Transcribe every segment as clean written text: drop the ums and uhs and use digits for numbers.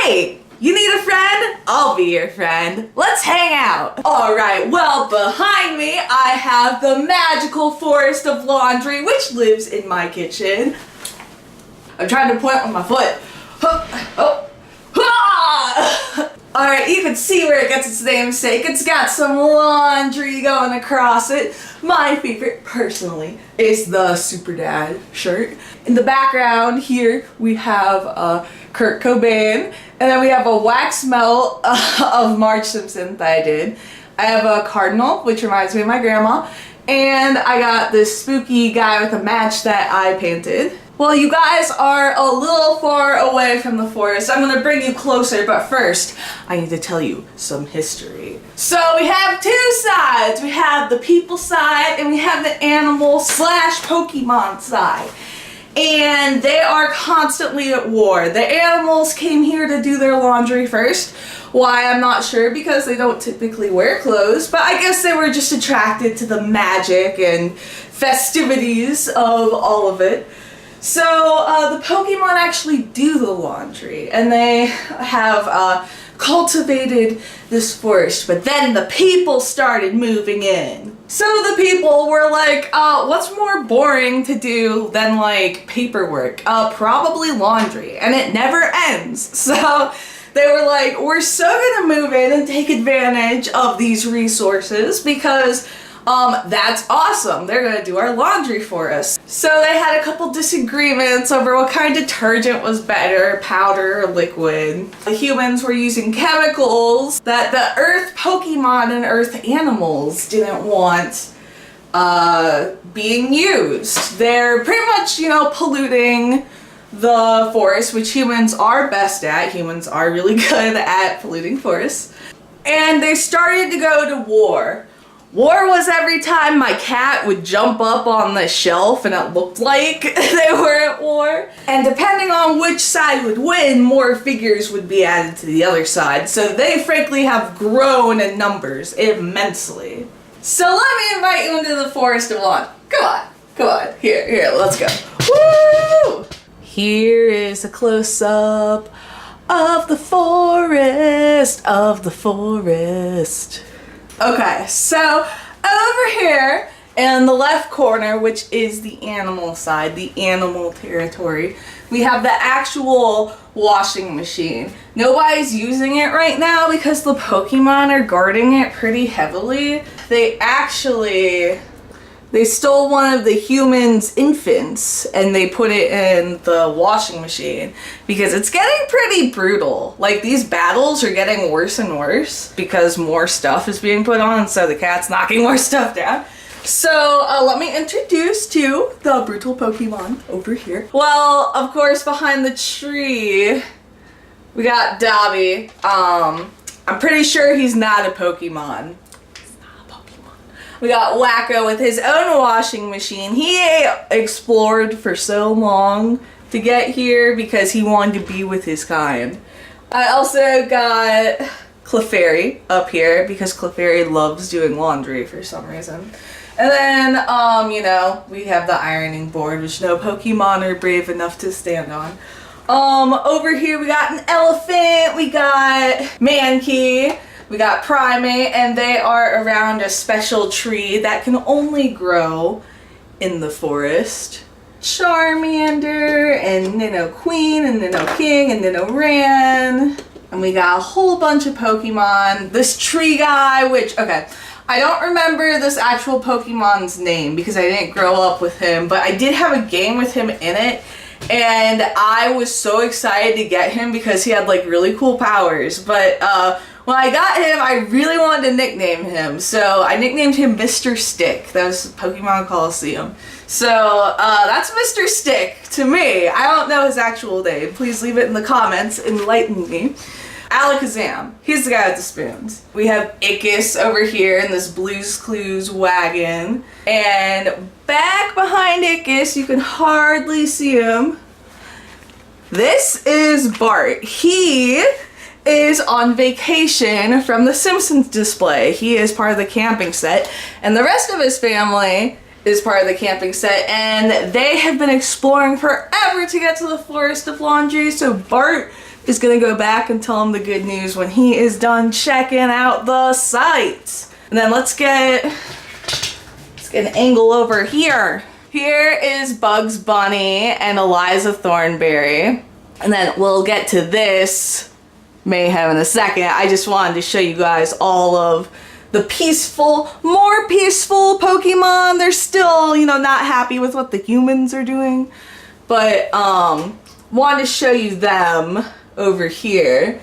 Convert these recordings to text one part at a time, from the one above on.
Hey, you need a friend? I'll be your friend. Let's hang out. Alright, well, behind me I have the magical forest of laundry, which lives in my kitchen. I'm trying to point with my foot. Alright, you can see where it gets its namesake. It's got some laundry going across it. My favorite, personally, is the Super Dad shirt. In the background here, we have Kurt Cobain, and then we have a wax melt of Marge Simpson that I did. I have a cardinal, which reminds me of my grandma, and I got this spooky guy with a match that I painted. Well, you guys are a little far away from the forest. I'm gonna bring you closer, but first, I need to tell you some history. So we have two sides. We have the people side, and we have the animal / Pokemon side. And they are constantly at war. The animals came here to do their laundry first. Why, I'm not sure, because they don't typically wear clothes, but I guess they were just attracted to the magic and festivities of all of it. So the Pokemon actually do the laundry, and they have cultivated this forest, but then the people started moving in. So the people were like, what's more boring to do than like paperwork? Probably laundry, and it never ends. So they were like, we're so gonna move in and take advantage of these resources because that's awesome. They're gonna do our laundry for us. So they had a couple disagreements over what kind of detergent was better, powder or liquid. The humans were using chemicals that the earth Pokemon and earth animals didn't want being used. They're pretty much, you know, polluting the forest, which humans are best at. Humans are really good at polluting forests. And they started to go to war. War was every time my cat would jump up on the shelf and it looked like they were at war. And depending on which side would win, more figures would be added to the other side. So they frankly have grown in numbers immensely. So let me invite you into the Forest of Lawn. Come on, here, let's go. Woo! Here is a close-up of the forest, Okay, so over here in the left corner, which is the animal side, the animal territory, we have the actual washing machine. Nobody's using it right now because the Pokemon are guarding it pretty heavily. They stole one of the humans' infants and they put it in the washing machine because it's getting pretty brutal. Like, these battles are getting worse and worse because more stuff is being put on, so the cat's knocking more stuff down. So let me introduce to the brutal Pokemon over here. Well, of course, behind the tree, we got Dobby. I'm pretty sure he's not a Pokemon. We got Wacko with his own washing machine. He explored for so long to get here because he wanted to be with his kind. I also got Clefairy up here because Clefairy loves doing laundry for some reason. And then, you know, we have the ironing board, which no Pokemon are brave enough to stand on. Over here we got an elephant, we got Mankey. We got Primate, and they are around a special tree that can only grow in the forest. Charmander, and Nidoqueen, and Nidoking, and Nidoran. And we got a whole bunch of Pokemon. This tree guy, which, okay, I don't remember this actual Pokemon's name because I didn't grow up with him, but I did have a game with him in it. And I was so excited to get him because he had like really cool powers. But when I got him, I really wanted to nickname him. So I nicknamed him Mr. Stick. That was Pokemon Coliseum. So that's Mr. Stick to me. I don't know his actual name. Please leave it in the comments. Enlighten me. Alakazam. He's the guy with the spoons. We have Ickis over here in this Blue's Clues wagon. And back behind Ickis, you can hardly see him. This is Bart. He is on vacation from the Simpsons display. He is part of the camping set, and the rest of his family is part of the camping set, and they have been exploring forever to get to the Forest of Laundry, so Bart is gonna go back and tell him the good news when he is done checking out the site. And then let's get an angle over here. Here is Bugs Bunny and Eliza Thornberry. And then we'll get to this mayhem in a second. I just wanted to show you guys all of the more peaceful Pokemon. They're still, you know, not happy with what the humans are doing. But, wanted to show you them over here.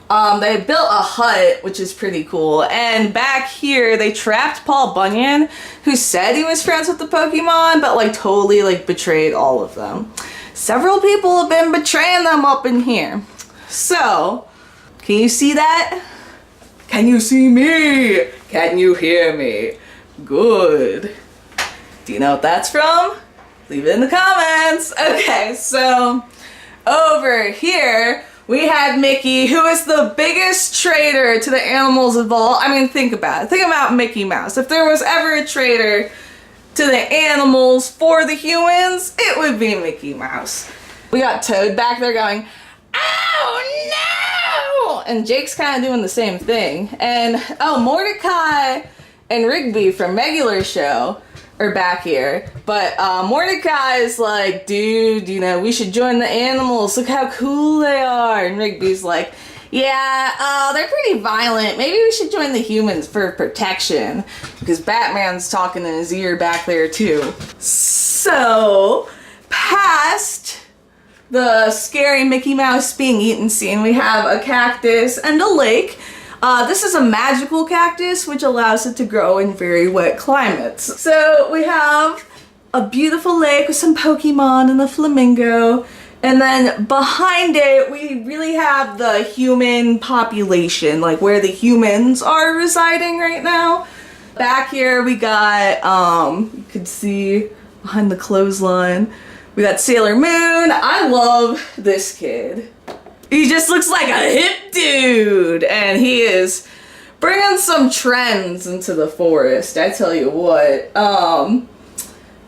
They built a hut, which is pretty cool. And back here, they trapped Paul Bunyan, who said he was friends with the Pokemon, but like totally like betrayed all of them. Several people have been betraying them up in here. So, can you see that? Can you see me? Can you hear me? Good. Do you know what that's from? Leave it in the comments. Okay, so over here, we had Mickey, who is the biggest traitor to the animals of all. I mean, think about it. Think about Mickey Mouse. If there was ever a traitor to the animals for the humans, it would be Mickey Mouse. We got Toad back there going, "Oh no!" And Jake's kind of doing the same thing. And oh, Mordecai and Rigby from Regular Show are back here. But Mordecai is like, "Dude, you know, we should join the animals. Look how cool they are." And Rigby's like, "Yeah, they're pretty violent. Maybe we should join the humans for protection." Because Batman's talking in his ear back there too. So, past the scary Mickey Mouse being eaten scene, we have a cactus and a lake. This is a magical cactus, which allows it to grow in very wet climates. So we have a beautiful lake with some Pokemon and a flamingo. And then behind it, we really have the human population, like where the humans are residing right now. Back here, we got, you can see behind the clothesline, we got Sailor Moon. I love this kid. He just looks like a hip dude, and he is bringing some trends into the forest, I tell you what.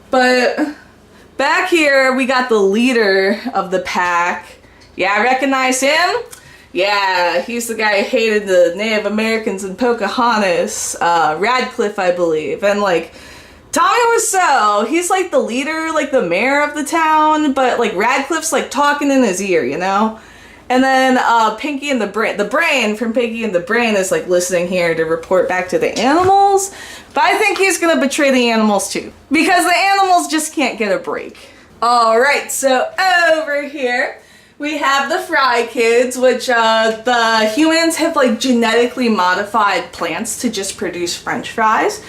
But back here, we got the leader of the pack. Yeah, recognize him? Yeah, he's the guy who hated the Native Americans in Pocahontas, Radcliffe, I believe. And like, Tommy Wiseau, he's like the leader, like the mayor of the town, but like Radcliffe's like talking in his ear, you know? And then Pinky and the Brain from Pinky and the Brain is like listening here to report back to the animals. But I think he's gonna betray the animals too, because the animals just can't get a break. Alright, so over here we have the Fry Kids, which the humans have like genetically modified plants to just produce French fries.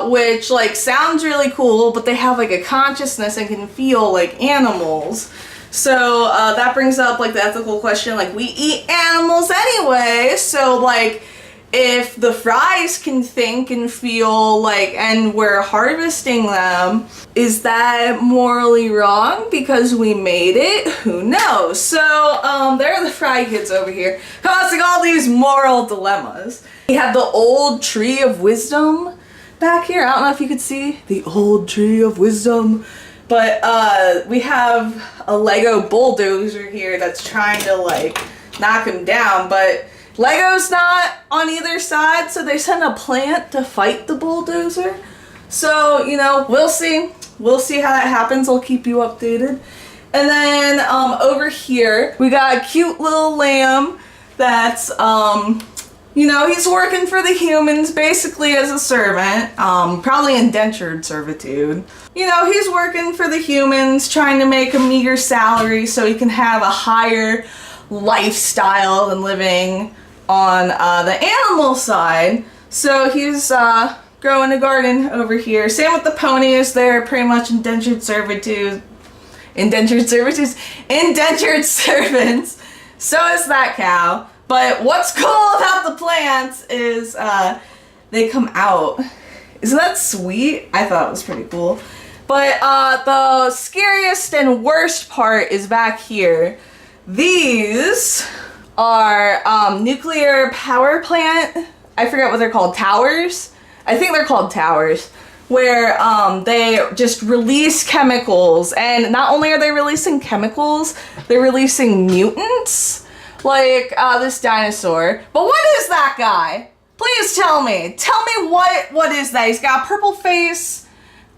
Which like sounds really cool, but they have like a consciousness and can feel like animals. So that brings up like the ethical question, like we eat animals anyway, so like if the fries can think and feel like, and we're harvesting them, is that morally wrong because we made it? Who knows? So there are the Fry Kids over here causing all these moral dilemmas. We have the old tree of wisdom back here. I don't know if you could see the old tree of wisdom. But we have a Lego bulldozer here that's trying to like knock him down, but Lego's not on either side, so they send a plant to fight the bulldozer. So, you know, we'll see. We'll see how that happens. I'll keep you updated. And then over here, we got a cute little lamb that's, you know, he's working for the humans basically as a servant, probably indentured servitude. You know, he's working for the humans, trying to make a meager salary so he can have a higher lifestyle than living on the animal side. So he's growing a garden over here. Same with the ponies, they're pretty much indentured servitude. Indentured servants. So is that cow. But what's cool about the plants is they come out. Isn't that sweet? I thought it was pretty cool. But the scariest and worst part is back here. These are nuclear power plant. I forget what they're called. Towers? I think they're called towers. Where they just release chemicals. And not only are they releasing chemicals, they're releasing mutants. like this dinosaur. But what is that guy? Please tell me. Tell me what is that? He's got a purple face,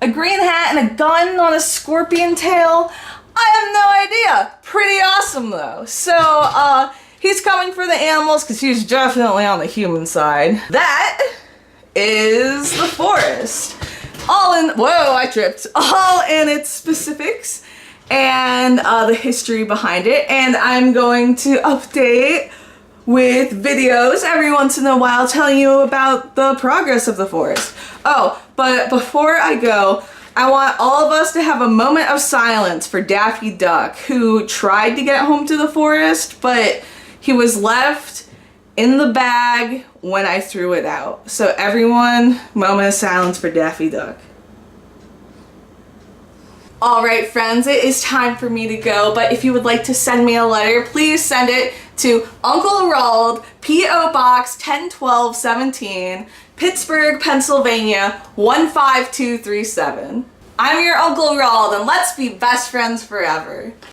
a green hat, and a gun on a scorpion tail. I have no idea. Pretty awesome though. So he's coming for the animals because he's definitely on the human side. That is the forest. Whoa, I tripped. All in its specifics and the history behind it. And I'm going to update with videos every once in a while telling you about the progress of the forest. Oh, but before I go, I want all of us to have a moment of silence for Daffy Duck, who tried to get home to the forest, but he was left in the bag when I threw it out. So everyone, moment of silence for Daffy Duck. Alright friends, it is time for me to go, but if you would like to send me a letter, please send it to Uncle Rald, P.O. Box 101217, Pittsburgh, Pennsylvania 15237. I'm your Uncle Rald, and let's be best friends forever.